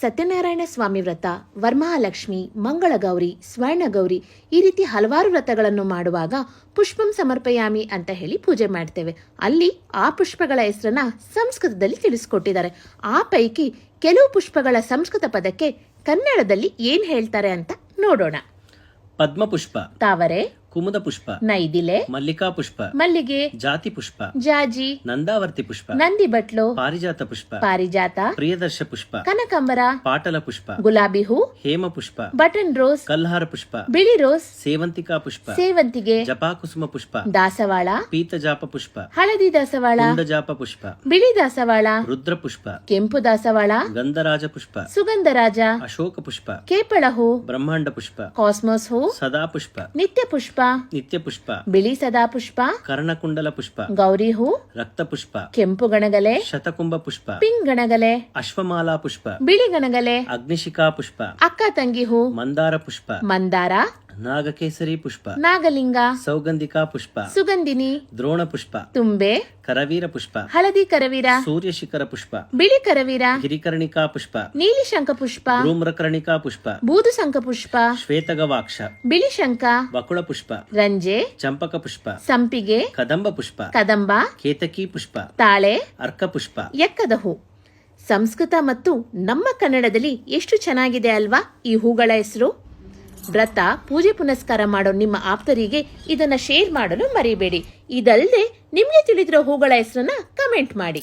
ಸತ್ಯನಾರಾಯಣ ಸ್ವಾಮಿ ವ್ರತ, ವರಮಹಾಲಕ್ಷ್ಮಿ, ಮಂಗಳಗೌರಿ, ಸ್ವರ್ಣಗೌರಿ ಈ ರೀತಿ ಹಲವಾರು ವ್ರತಗಳನ್ನು ಮಾಡುವಾಗ ಪುಷ್ಪಂ ಸಮರ್ಪಯಾಮಿ ಅಂತ ಹೇಳಿ ಪೂಜೆ ಮಾಡ್ತೇವೆ. ಅಲ್ಲಿ ಆ ಪುಷ್ಪಗಳ ಹೆಸರನ್ನ ಸಂಸ್ಕೃತದಲ್ಲಿ ತಿಳಿಸ್ಕೊಟ್ಟಿದ್ದಾರೆ. ಆ ಪೈಕಿ ಕೆಲವು ಪುಷ್ಪಗಳ ಸಂಸ್ಕೃತ ಪದಕ್ಕೆ ಕನ್ನಡದಲ್ಲಿ ಏನ್ ಹೇಳ್ತಾರೆ ಅಂತ ನೋಡೋಣ. ಪದ್ಮಪುಷ್ಪ, ತಾವರೆ, ಕುಮುದ ಪುಷ್ಪ, ನೈದಿಲೆ, ಮಲ್ಲಿಕಾ ಪುಷ್ಪ, ಮಲ್ಲಿಗೆ, ಜಾತಿ ಪುಷ್ಪ, ಜಾಜಿ, ನಂದಾವರ್ತಿ ಪುಷ್ಪ, ನಂದಿ ಬಟ್ಲು, ಪಾರಿಜಾತ ಪುಷ್ಪ, ಪಾರಿಜಾತ, ಪ್ರಿಯದರ್ಶ ಪುಷ್ಪ, ಕನಕಾಂಬರ, ಪಾಟಲ ಪುಷ್ಪ, ಗುಲಾಬಿ ಹೂ, ಹೇಮ ಪುಷ್ಪ, ಬಟನ್ ರೋಸ್, ಕಲ್ಹಾರ ಪುಷ್ಪ, ಬಿಳಿ ರೋಸ್, ಸೇವಂತಿಕಾ ಪುಷ್ಪ, ಸೇವಂತಿಗೆ, ಜಪಾಕುಸುಮ ಪುಷ್ಪ, ದಾಸವಾಳ, ಪೀತಜಾಪ ಪುಷ್ಪ, ಹಳದಿ ದಾಸವಾಳ, ಕುಂದಜಾಪ ಪುಷ್ಪ, ಬಿಳಿ ದಾಸವಾಳ, ರುದ್ರ ಪುಷ್ಪ, ಕೆಂಪು ದಾಸವಾಳ, ಗಂಧರಾಜ ಪುಷ್ಪ, ಸುಗಂಧರಾಜ, ಅಶೋಕ ಪುಷ್ಪ, ಕೇಪಳ ಹೂ, ಬ್ರಹ್ಮಾಂಡ ಪುಷ್ಪ, ಕಾಸ್ಮೋಸ್ ಹೂ, ಸದಾ ಪುಷ್ಪ, ನಿತ್ಯ ಪುಷ್ಪ, ನಿತ್ಯ ಪುಷ್ಪ, ಬಿಳಿ ಸದಾ ಪುಷ್ಪ, ಕರ್ಣಕುಂಡಲ ಪುಷ್ಪ, ಗೌರಿ ಹೂ, ರಕ್ತ ಪುಷ್ಪ, ಕೆಂಪು ಗಣಗಲೆ, ಶತಕುಂಭ ಪುಷ್ಪ, ಪಿಂಕ್ ಗಣಗಲೆ, ಅಶ್ವಮಾಲಾ ಪುಷ್ಪ, ಬಿಳಿ ಗಣಗಲೆ, ಅಗ್ನಿಶಿಖಾ ಪುಷ್ಪ, ಅಕ್ಕ ತಂಗಿ ಹೂ, ಮಂದಾರ ಪುಷ್ಪ, ಮಂದಾರ, ನಾಗಕೇಸರಿ ಪುಷ್ಪ, ನಾಗಲಿಂಗ, ಸೌಗಂಧಿಕಾ ಪುಷ್ಪ, ಸುಗಂಧಿನಿ, ದ್ರೋಣ ಪುಷ್ಪ, ತುಂಬೆ, ಕರವೀರ ಪುಷ್ಪ, ಹಳದಿ ಕರವೀರ, ಸೂರ್ಯಶಿಖರ ಪುಷ್ಪ, ಬಿಳಿ ಕರವೀರ, ಗಿರಿಕರ್ಣಿಕಾ ಪುಷ್ಪ, ನೀಲಿ ಶಂಖ ಪುಷ್ಪ, ಧೂಮ್ರಕರ್ಣಿಕಾ ಪುಷ್ಪ, ಬೂದು ಶಂಖ ಪುಷ್ಪ, ಶ್ವೇತಗವಾಕ್ಷ, ಬಿಳಿ ಶಂಖ, ಬಕುಳ ಪುಷ್ಪ, ರಂಜೆ, ಚಂಪಕ ಪುಷ್ಪ, ಸಂಪಿಗೆ, ಕದಂಬ ಪುಷ್ಪ, ಕದಂಬ, ಕೇತಕಿ ಪುಷ್ಪ, ತಾಳೆ, ಅರ್ಕ ಪುಷ್ಪ. ಎಕ್ಕದ ಹೂ. ಸಂಸ್ಕೃತ ಮತ್ತು ನಮ್ಮ ಕನ್ನಡದಲ್ಲಿ ಎಷ್ಟು ಚೆನ್ನಾಗಿದೆ ಅಲ್ವಾ ಈ ಹೂಗಳ ಹೆಸರು. ವ್ರತ, ಪೂಜೆ ಪುನಸ್ಕಾರ ಮಾಡೋ ನಿಮ್ಮ ಆಪ್ತರಿಗೆ ಇದನ್ನ ಶೇರ್ ಮಾಡಲು ಮರಿಬೇಡಿ. ಇದಲ್ಲದೆ ನಿಮ್ಗೆ ತಿಳಿದಿರೋ ಹೂಗಳ ಹೆಸರನ್ನ ಕಮೆಂಟ್ ಮಾಡಿ.